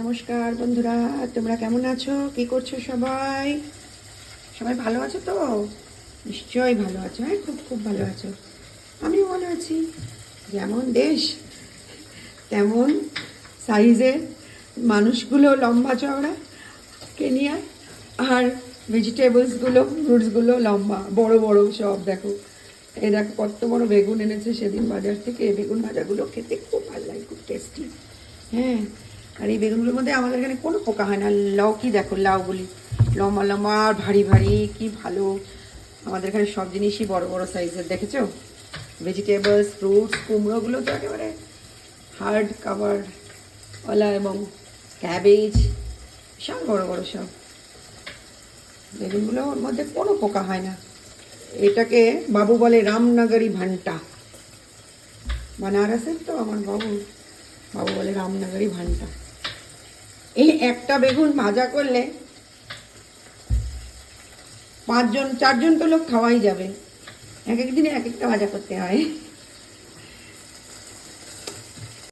নমস্কার বন্ধুরা, তোমরা কেমন আছো? কি করছো সবাই? সবাই ভালো আছো তো? নিশ্চয়ই ভালো আছো। হ্যাঁ, খুব খুব ভালো আছো। আমিও ভালো আছি। যেমন দেশ তেমন সাইজের মানুষগুলো লম্বা চওড়া কেনিয়া, আর ভেজিটেবলসগুলো ফ্রুটসগুলো লম্বা বড় বড় সব। দেখো, এই দেখো কত বড় বেগুন এনেছে সেদিন বাজার থেকে। এই বেগুন ভাজাগুলো খেতে খুব ভালো লাগে, খুব টেস্টি। হ্যাঁ, আর এই বেগুনগুলোর মধ্যে আমাদের এখানে কোনো পোকা হয় না। লাউকি দেখো, লাউগুলি লম্বা লম্বা আর ভারী ভারী, কি ভালো। আমাদের এখানে সব জিনিসই বড় বড় সাইজের, দেখেছো? ভেজিটেবলস, ফ্রুটস, কুমড়োগুলো তো একেবারে হার্ড কাভার ওলা, এবং ক্যাবেজ বিশাল বড় বড় সব। বেগুনগুলো, ওর মধ্যে কোনো পোকা হয় না। এটাকে বাবু বলে রামনগরী ভান্টা। বানারসের তো আমার বাবু, বাবু বলে রামনগরী ভান্টা। এই একটা বেগুন ভাজা করলে 5 জন 4 জন তো লোক খাওয়াই যাবে। এক এক দিনে এক একটা ভাজা করতে হয়।